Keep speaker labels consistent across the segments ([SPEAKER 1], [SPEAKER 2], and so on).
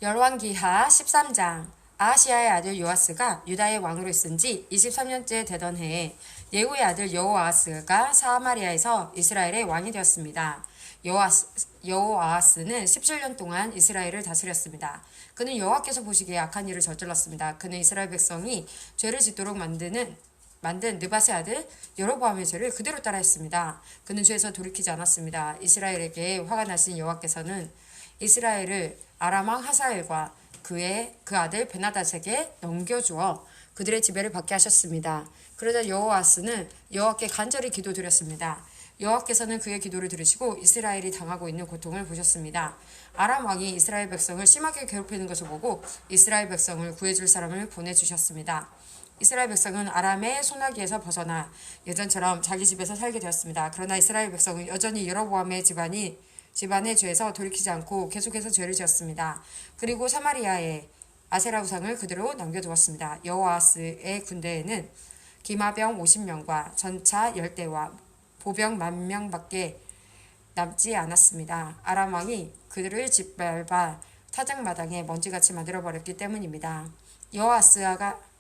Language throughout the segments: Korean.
[SPEAKER 1] 열왕기하 13장. 아하시야의 아들 요아스가 유다의 왕으로 있은 지 23년째 되던 해에 예후의 아들 여호아스가 사마리아에서 이스라엘의 왕이 되었습니다. 여호아스는 17년 동안 이스라엘을 다스렸습니다. 그는 여호와께서 보시기에 악한 일을 저질렀습니다. 그는 이스라엘 백성이 죄를 짓도록 만든 느밧의 아들 여로보암의 죄를 그대로 따라했습니다. 그는 죄에서 돌이키지 않았습니다. 이스라엘에게 화가 나신 여호와께서는 이스라엘을 아람 왕 하사엘과 그 아들 베나닷에게 넘겨주어 그들의 지배를 받게 하셨습니다. 그러자 여호아스는 여호와께 간절히 기도드렸습니다. 여호와께서는 그의 기도를 들으시고 이스라엘이 당하고 있는 고통을 보셨습니다. 아람 왕이 이스라엘 백성을 심하게 괴롭히는 것을 보고 이스라엘 백성을 구해줄 사람을 보내주셨습니다. 이스라엘 백성은 아람의 손아귀에서 벗어나 예전처럼 자기 집에서 살게 되었습니다. 그러나 이스라엘 백성은 여전히 여로보암의 집안의 죄에서 돌이키지 않고 계속해서 죄를 지었습니다. 그리고 사마리아에 아세라 우상을 그대로 남겨두었습니다. 여호아스의 군대에는 기마병 50명과 전차 10대와 보병 10,000명밖에 남지 않았습니다. 아람 왕이 그들을 짓밟아 타작마당에 먼지같이 만들어버렸기 때문입니다.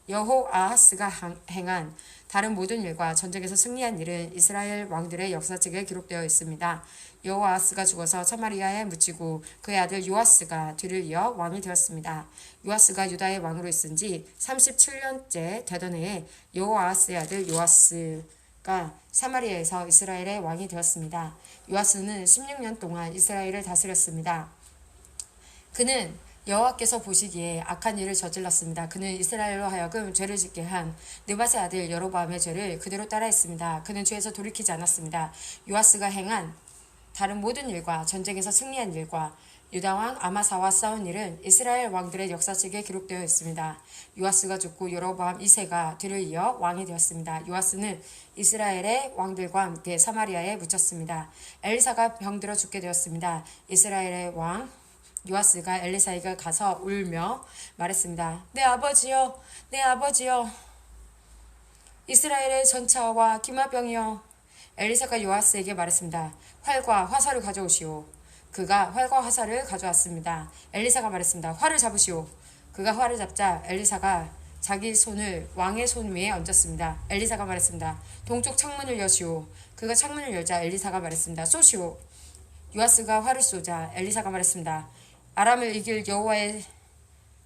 [SPEAKER 1] 여호아하스가 행한 다른 모든 일과 전쟁에서 승리한 일은 이스라엘 왕들의 역사책에 기록되어 있습니다. 여호아하스가 죽어서 사마리아에 묻히고 그의 아들 요아스가 뒤를 이어 왕이 되었습니다. 요아스가 유다의 왕으로 있은 지 37년째 되던 해에 여호아하스의 아들 요아스가 사마리아에서 이스라엘의 왕이 되었습니다. 요아스는 16년 동안 이스라엘을 다스렸습니다. 그는 여호와께서 보시기에 악한 일을 저질렀습니다. 그는 이스라엘로 하여금 죄를 짓게 한 느밧의 아들 여로보암의 죄를 그대로 따라했습니다. 그는 죄에서 돌이키지 않았습니다. 요아스가 행한 다른 모든 일과 전쟁에서 승리한 일과 유다왕 아마사와 싸운 일은 이스라엘 왕들의 역사책에 기록되어 있습니다. 요아스가 죽고 여로보암 2세가 뒤를 이어 왕이 되었습니다. 요아스는 이스라엘의 왕들과 함께 사마리아에 묻혔습니다. 엘리사가 병들어 죽게 되었습니다. 이스라엘의 왕 요아스가 엘리사에게 가서 울며 말했습니다. 내 아버지여, 내 아버지여, 이스라엘의 전차와 기마병이여. 엘리사가 요아스에게 말했습니다. 활과 화살을 가져오시오. 그가 활과 화살을 가져왔습니다. 엘리사가 말했습니다. 활을 잡으시오. 그가 활을 잡자 엘리사가 자기 손을 왕의 손 위에 얹었습니다. 엘리사가 말했습니다. 동쪽 창문을 여시오. 그가 창문을 열자 엘리사가 말했습니다. 쏘시오. 요아스가 활을 쏘자 엘리사가 말했습니다. 아람을 이길 여호와의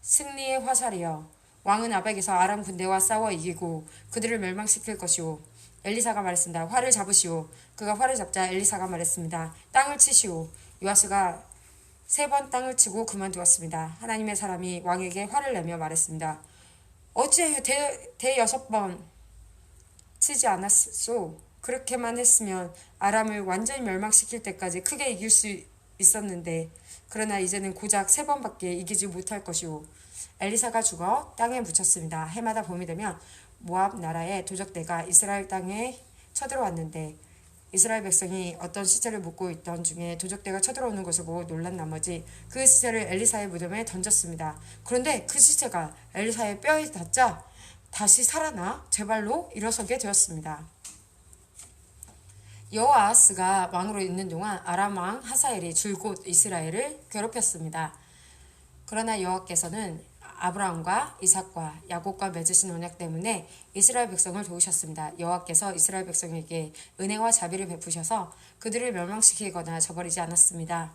[SPEAKER 1] 승리의 화살이여. 왕은 아벡에서 아람 군대와 싸워 이기고 그들을 멸망시킬 것이오. 엘리사가 말했습니다. 활을 잡으시오. 그가 활을 잡자 엘리사가 말했습니다. 땅을 치시오. 요아스가 3번 땅을 치고 그만두었습니다. 하나님의 사람이 왕에게 화를 내며 말했습니다. 어찌 대여섯 번 치지 않았소? 그렇게만 했으면 아람을 완전히 멸망시킬 때까지 크게 이길 수 있었는데 그러나 이제는 고작 3번밖에 이기지 못할 것이오. 엘리사가 죽어 땅에 묻혔습니다. 해마다 봄이 되면 모압 나라의 도적대가 이스라엘 땅에 쳐들어왔는데 이스라엘 백성이 어떤 시체를 묻고 있던 중에 도적대가 쳐들어오는 것을 보고 놀란 나머지 그 시체를 엘리사의 무덤에 던졌습니다. 그런데 그 시체가 엘리사의 뼈에 닿자 다시 살아나 제발로 일어서게 되었습니다. 여호아하스가 왕으로 있는 동안 아람 왕 하사엘이 줄곧 이스라엘을 괴롭혔습니다. 그러나 여호와께서는 아브라함과 이삭과 야곱과 맺으신 언약 때문에 이스라엘 백성을 도우셨습니다. 여호와께서 이스라엘 백성에게 은혜와 자비를 베푸셔서 그들을 멸망시키거나 저버리지 않았습니다.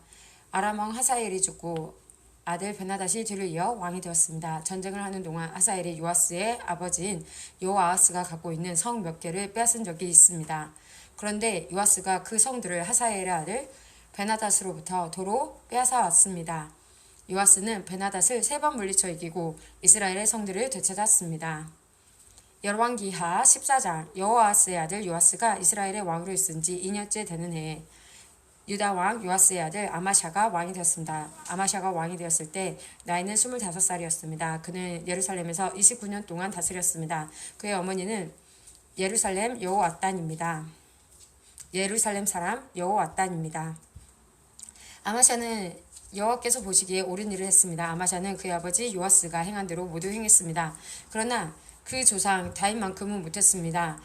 [SPEAKER 1] 아람 왕 하사엘이 죽고 아들 베나닷이 뒤를 이어 왕이 되었습니다. 전쟁을 하는 동안 하사엘이 요아스의 아버지인 여호아하스가 갖고 있는 성 몇 개를 빼앗은 적이 있습니다. 그런데 요아스가 그 성들을 하사엘의 아들 베나닷으로부터 도로 빼앗아 왔습니다. 요아스는 베나닷을 3번 물리쳐 이기고 이스라엘의 성들을 되찾았습니다. 열왕기하 14장. 여호아스의 아들 요아스가 이스라엘의 왕으로 있은 지 2년째 되는 해에 유다 왕 요아스의 아들 아마샤가 왕이 되었습니다. 아마샤가 왕이 되었을 때 나이는 25살이었습니다. 그는 예루살렘에서 29년 동안 다스렸습니다. 그의 어머니는 예루살렘 예루살렘 사람 여호와단입니다. 아마샤는 여호와께서 보시기에 옳은 일을 했습니다. 아마샤는 그의 아버지 요아스가 행한 대로 모두 행했습니다. 그러나 그 조상 다윗만큼은 못했습니다.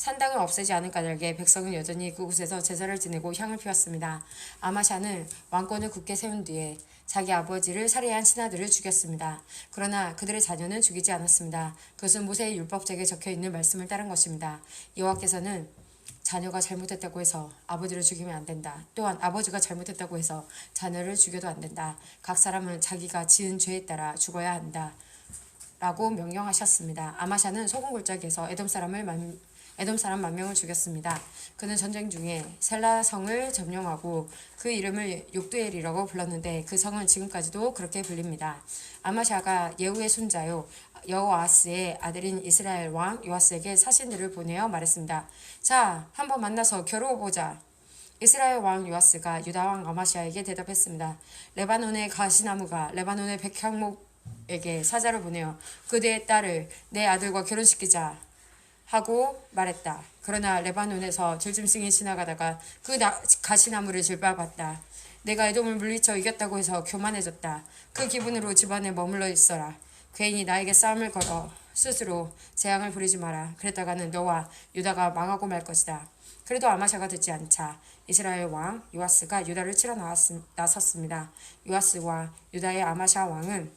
[SPEAKER 1] 산당을 없애지 않은 까닭에 백성은 여전히 그곳에서 제사를 지내고 향을 피웠습니다. 아마샤는 왕권을 굳게 세운 뒤에 자기 아버지를 살해한 신하들을 죽였습니다. 그러나 그들의 자녀는 죽이지 않았습니다. 그것은 모세의 율법책에 적혀있는 말씀을 따른 것입니다. 여호와께서는 자녀가 잘못했다고 해서 아버지를 죽이면 안 된다. 또한 아버지가 잘못했다고 해서 자녀를 죽여도 안 된다. 각 사람은 자기가 지은 죄에 따라 죽어야 한다. 라고 명령하셨습니다. 아마샤는 소금 골짜기에서 에돔 사람 10,000명을 죽였습니다. 그는 전쟁 중에 셀라성을 점령하고 그 이름을 욕두엘이라고 불렀는데 그 성은 지금까지도 그렇게 불립니다. 아마샤가 예후의 손자요 여호아스의 아들인 이스라엘 왕 요아스에게 사신들을 보내어 말했습니다. 자, 한번 만나서 겨루어보자. 이스라엘 왕 요아스가 유다 왕 아마샤에게 대답했습니다. 레바논의 가시나무가 레바논의 백향목에게 사자를 보내어 그대의 딸을 내 아들과 결혼시키자 하고 말했다. 그러나 레바논에서 들짐승이 지나가다가 그 가시나무를 질밟았다. 내가 에돔을 물리쳐 이겼다고 해서 교만해졌다. 그 기분으로 집안에 머물러 있어라. 괜히 나에게 싸움을 걸어 스스로 재앙을 부리지 마라. 그랬다가는 너와 유다가 망하고 말 것이다. 그래도 아마샤가 듣지 않자 이스라엘 왕 요아스가 유다를 치러 나섰습니다. 요아스와 유다의 아마샤 왕은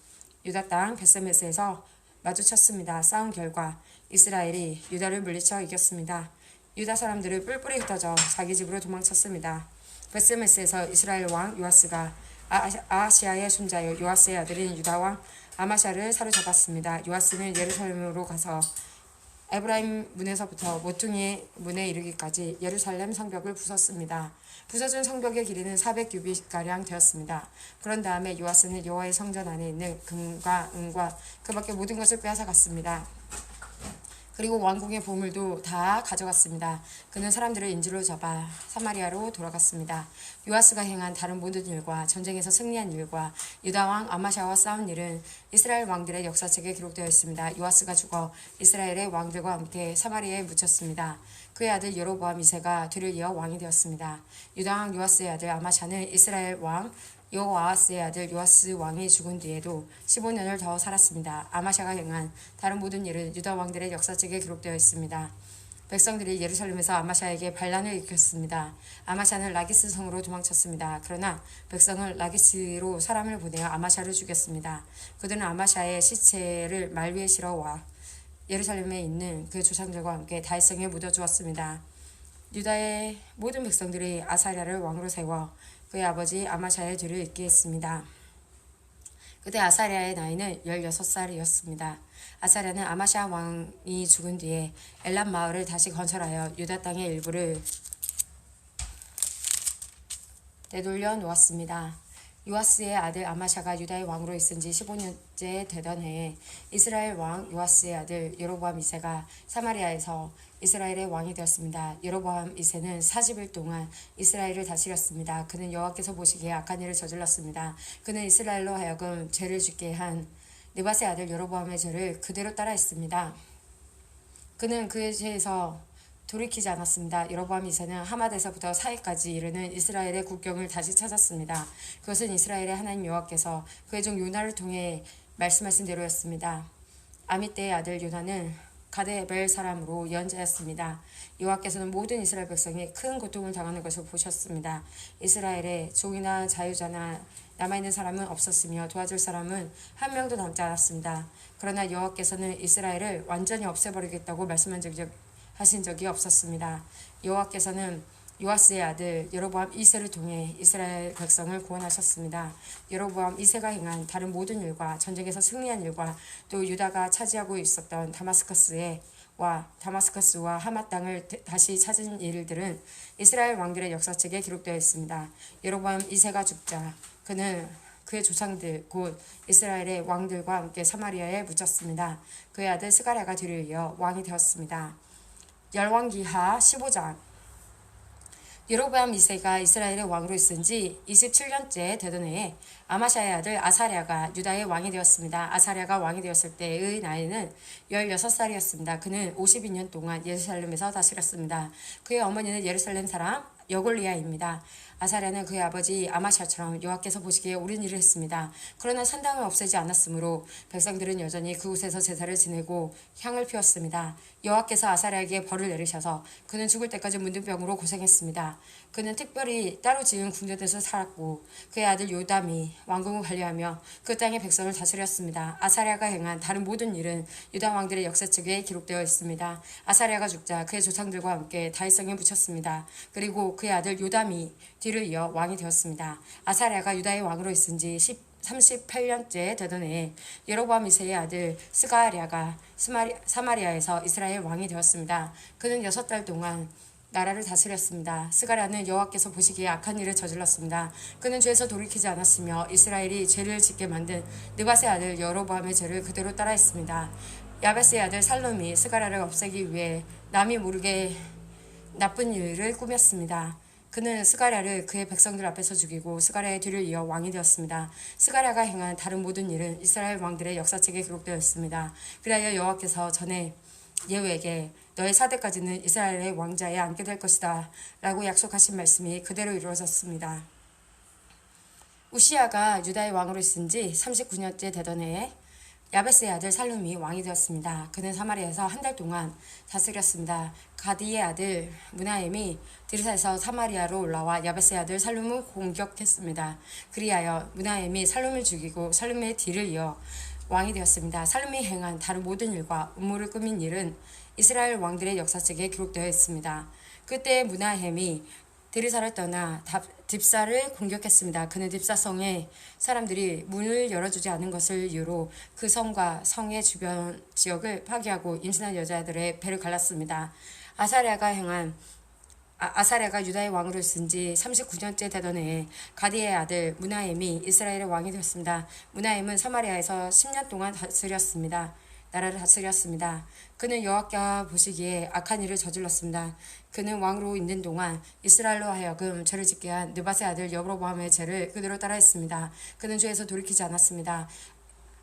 [SPEAKER 1] 유다 땅 벳세메스에서 마주쳤습니다. 싸운 결과 이스라엘이 유다를 물리쳐 이겼습니다. 유다 사람들은 뿔뿔이 흩어져 자기 집으로 도망쳤습니다. 벳세메스에서 이스라엘 왕 요아스가 아하시아의 손자요 요아스의 아들인 유다 왕 아마샤를 사로잡았습니다. 요아스는 예루살렘으로 가서 에브라임 문에서부터 모퉁이 문에 이르기까지 예루살렘 성벽을 부쉈습니다. 부서진 성벽의 길이는 400규빗가량 되었습니다. 그런 다음에 요아스는 여호와의 성전 안에 있는 금과 은과 그 밖에 모든 것을 빼앗아갔습니다. 그리고 왕궁의 보물도 다 가져갔습니다. 그는 사람들을 인질로 잡아 사마리아로 돌아갔습니다. 요아스가 행한 다른 모든 일과 전쟁에서 승리한 일과 유다 왕 아마샤와 싸운 일은 이스라엘 왕들의 역사책에 기록되어 있습니다. 요아스가 죽어 이스라엘의 왕들과 함께 사마리아에 묻혔습니다. 그의 아들 여로보암 2세가 뒤를 이어 왕이 되었습니다. 유다 왕 요아스의 아들 아마샤는 이스라엘 왕 여호아스의 아들 요아스 왕이 죽은 뒤에도 15년을 더 살았습니다. 아마샤가 행한 다른 모든 일은 유다 왕들의 역사책에 기록되어 있습니다. 백성들이 예루살렘에서 아마샤에게 반란을 일으켰습니다. 아마샤는 라기스 성으로 도망쳤습니다. 그러나 백성은 라기스로 사람을 보내어 아마샤를 죽였습니다. 그들은 아마샤의 시체를 말 위에 실어와 예루살렘에 있는 그 조상들과 함께 다윗성에 묻어주었습니다. 유다의 모든 백성들이 아사랴를 왕으로 세워 그의 아버지 아마샤의 뒤를 잇게 했습니다. 그때 아사랴의 나이는 16살이었습니다. 아사랴는 아마샤 왕이 죽은 뒤에 엘람 마을을 다시 건설하여 유다 땅의 일부를 되돌려 놓았습니다. 요아스의 아들 아마샤가 유다의 왕으로 있은 지 15년째 되던 해에 이스라엘 왕 요아스의 아들 여로보암 2세가 사마리아에서 이스라엘의 왕이 되었습니다. 여로보암 2세는 40일 동안 이스라엘을 다스렸습니다. 그는 여호와께서 보시기에 악한 일을 저질렀습니다. 그는 이스라엘로 하여금 죄를 짓게 한 느밧의 아들 여로보암의 죄를 그대로 따라했습니다. 그는 그의 죄에서 돌이키지 않았습니다. 여로보암 2세는 하맛에서부터 사해까지 이르는 이스라엘의 국경을 다시 찾았습니다. 그것은 이스라엘의 하나님 여호와께서 그의 종 요나를 통해 말씀하신 대로였습니다. 아미떼의 아들 요나는 가데벨 사람으로 연자였습니다. 여호와께서는 모든 이스라엘 백성이 큰 고통을 당하는 것을 보셨습니다. 이스라엘에 종이나 자유자나 남아있는 사람은 없었으며 도와줄 사람은 한 명도 남지 않았습니다. 그러나 여호와께서는 이스라엘을 완전히 없애버리겠다고 말씀하신 적이 없었습니다. 여호와께서는 요아스의 아들 여로보암 2세를 통해 이스라엘 백성을 구원하셨습니다. 여로보암 2세가 행한 다른 모든 일과 전쟁에서 승리한 일과 또 유다가 차지하고 있었던 다마스커스와 하맛 땅을 다시 찾은 일들은 이스라엘 왕들의 역사책에 기록되어 있습니다. 여로보암 2세가 죽자 그는 그의 조상들 곧 이스라엘의 왕들과 함께 사마리아에 묻혔습니다. 그의 아들 스가랴가 뒤를 이어 왕이 되었습니다. 열왕기하 15장 여로보암 2세가 이스라엘의 왕으로 있은 지 27년째 되던 해에 아마샤의 아들 아사랴가 유다의 왕이 되었습니다. 아사랴가 왕이 되었을 때의 나이는 16살이었습니다. 그는 52년 동안 예루살렘에서 다스렸습니다. 그의 어머니는 예루살렘 사람 여골리아입니다. 아사랴는 그의 아버지 아마샤처럼 여호와께서 보시기에 옳은 일을 했습니다. 그러나 산당을 없애지 않았으므로 백성들은 여전히 그곳에서 제사를 지내고 향을 피웠습니다. 여호와께서 아사랴에게 벌을 내리셔서 그는 죽을 때까지 문둥병으로 고생했습니다. 그는 특별히 따로 지은 궁전에서 살았고 그의 아들 요담이 왕궁을 관리하며 그 땅의 백성을 다스렸습니다. 아사랴가 행한 다른 모든 일은 유다 왕들의 역사책에 기록되어 있습니다. 아사랴가 죽자 그의 조상들과 함께 다윗성에 묻혔습니다. 그리고 그의 아들 요담이 뒤를 이어 왕이 되었습니다. 아사랴가 유다의 왕으로 있은 지 38년째 되던 해에 여로보암 2세의 아들 스가랴가 사마리아에서 이스라엘 왕이 되었습니다. 그는 6달 동안 나라를 다스렸습니다. 스가랴는 여호와께서 보시기에 악한 일을 저질렀습니다. 그는 죄에서 돌이키지 않았으며 이스라엘이 죄를 짓게 만든 느밧의 아들 여로보암의 죄를 그대로 따라했습니다. 야베스의 아들 살룸이 스가랴를 없애기 위해 남이 모르게 나쁜 일을 꾸몄습니다. 그는 스가랴를 그의 백성들 앞에서 죽이고 스가랴의 뒤를 이어 왕이 되었습니다. 스가랴가 행한 다른 모든 일은 이스라엘 왕들의 역사책에 기록되어 있습니다. 그리하여 여호와께서 전에 예후에게 너의 사대까지는 이스라엘의 왕자에 앉게 될 것이다 라고 약속하신 말씀이 그대로 이루어졌습니다. 우시야가 유다의 왕으로 있은 지 39년째 되던 해에 야베스의 아들 살룸이 왕이 되었습니다. 그는 사마리아에서 한 달 동안 다스렸습니다. 가디의 아들 무나엠이 디르사에서 사마리아로 올라와 야베스의 아들 살룸을 공격했습니다. 그리하여 무나엠이 살룸을 죽이고 살룸의 뒤를 이어 왕이 되었습니다. 살룸이 행한 다른 모든 일과 음모를 꾸민 일은 이스라엘 왕들의 역사책에 기록되어 있습니다. 그때 무나햄이 디르사를 떠나 딥사를 공격했습니다. 그는 딥사성에 사람들이 문을 열어주지 않은 것을 이유로 그 성과 성의 주변 지역을 파괴하고 임신한 여자들의 배를 갈랐습니다. 아사랴가 유다의 왕으로 있은 지 39년째 되던 해에 가디의 아들 무나엠이 이스라엘의 왕이 되었습니다. 무나엠은 사마리아에서 10년 동안 나라를 다스렸습니다. 그는 여호와께서 보시기에 악한 일을 저질렀습니다. 그는 왕으로 있는 동안 이스라엘로 하여금 죄를 짓게 한 느밧의 아들 여로보암의 죄를 그대로 따라했습니다. 그는 죄에서 돌이키지 않았습니다.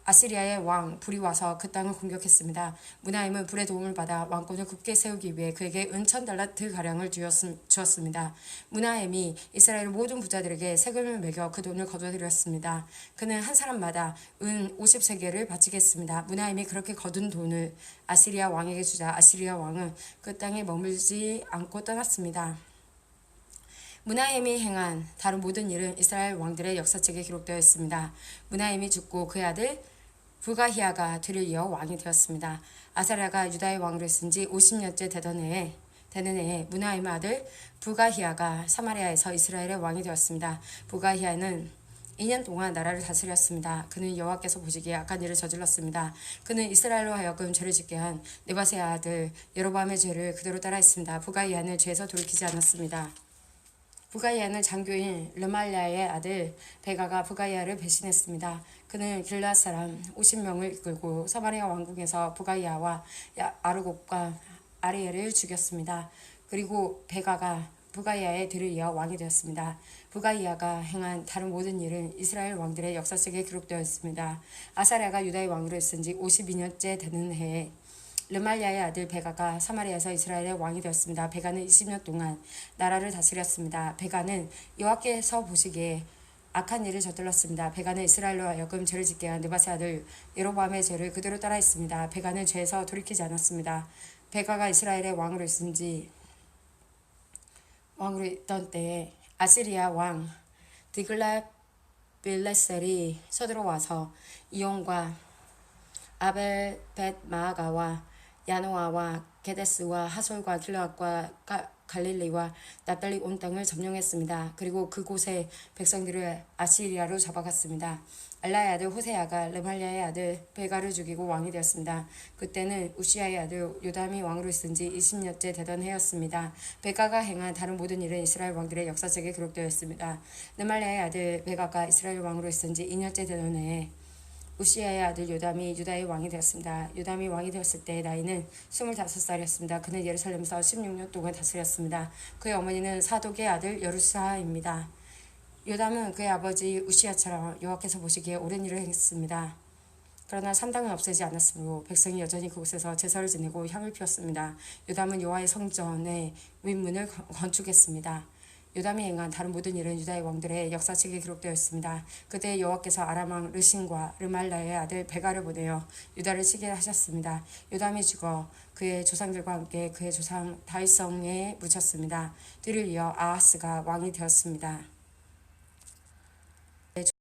[SPEAKER 1] 아시리아의 왕 불이 와서 그 땅을 공격했습니다. 무나임은 불의 도움을 받아 왕권을 굳게 세우기 위해 그에게 은 1000달란트 가량을 주었습니다. 무나임이 이스라엘 모든 부자들에게 세금을 매겨 그 돈을 거둬들였습니다. 그는 한 사람마다 은 50세겔을 바치겠습니다. 무나임이 그렇게 거둔 돈을 아시리아 왕에게 주자 아시리아 왕은 그 땅에 머물지 않고 떠났습니다. 무나임이 행한 다른 모든 일은 이스라엘 왕들의 역사책에 기록되어 있습니다. 무나임이 죽고 그의 아들 부가히야가 뒤를 이어 왕이 되었습니다. 아사랴가 유다의 왕으로 있은 지 50년째 되는 해에 무나임의 아들 부가히야가 사마리아에서 이스라엘의 왕이 되었습니다. 부가히야는 2년 동안 나라를 다스렸습니다. 그는 여호와께서 보시기에 악한 일을 저질렀습니다. 그는 이스라엘로 하여금 죄를 짓게 한 느밧의 아들 여로보암의 죄를 그대로 따라했습니다. 부가히야는 죄에서 돌이키지 않았습니다. 부가이아는 장교인 르말랴의 아들 베가가 부가이아를 배신했습니다. 그는 길앗 사람 50명을 이끌고 사마리아 왕궁에서 부가이아와 아르곱과 아리엘을 죽였습니다. 그리고 베가가 부가이아의 뒤를 이어 왕이 되었습니다. 부가이아가 행한 다른 모든 일은 이스라엘 왕들의 역사책에 기록되어 있습니다. 아사랴가 유다의 왕으로 있은 지 52년째 되는 해에 르말랴의 아들 베가가 사마리아에서 이스라엘의 왕이 되었습니다. 베가는 20년 동안 나라를 다스렸습니다. 베가는 여호와께서 보시기에 악한 일을 저질렀습니다. 베가는 이스라엘로 하여금 죄를 짓게 한 느밧의 아들 여로보암의 죄를 그대로 따라했습니다. 베가는 죄에서 돌이키지 않았습니다. 베가가 이스라엘의 왕으로 있던 때에 아시리아 왕 디글랏빌레셀이 서들어와서 이온과 아벨벳마아가와 야노아와 게데스와 하솔과 길르앗과 갈릴리와 납달리 온 땅을 점령했습니다. 그리고 그곳의 백성들을 아시리아로 잡아갔습니다. 알라의 아들 호세아가 르말랴의 아들 베가를 죽이고 왕이 되었습니다. 그때는 우시야의 아들 요담이 왕으로 있은 지 20년째 되던 해였습니다. 베가가 행한 다른 모든 일은 이스라엘 왕들의 역사책에 기록되어 있습니다. 르말랴의 아들 베가가 이스라엘 왕으로 있은 지 2년째 되던 해에 우시야의 아들 요담이 유다의 왕이 되었습니다. 요담이 왕이 되었을 때 나이는 25살이었습니다. 그는 예루살렘에서 16년 동안 다스렸습니다. 그의 어머니는 사독의 아들 여루사입니다. 요담은 그의 아버지 우시야처럼 여호와께서 보시기에 옳은 일을 했습니다. 그러나 산당은 없애지 않았으므로 백성이 여전히 그곳에서 제사를 지내고 향을 피웠습니다. 요담은 여호와의 성전의 윗문을 건축했습니다. 요담이 행한 다른 모든 일은 유다의 왕들의 역사책에 기록되어 있습니다. 그때 여호와께서 아람 왕 르신과 르말라의 아들 베가를 보내어 유다를 치게 하셨습니다. 요담이 죽어 그의 조상들과 함께 그의 조상 다윗성에 묻혔습니다. 뒤를 이어 아하스가 왕이 되었습니다.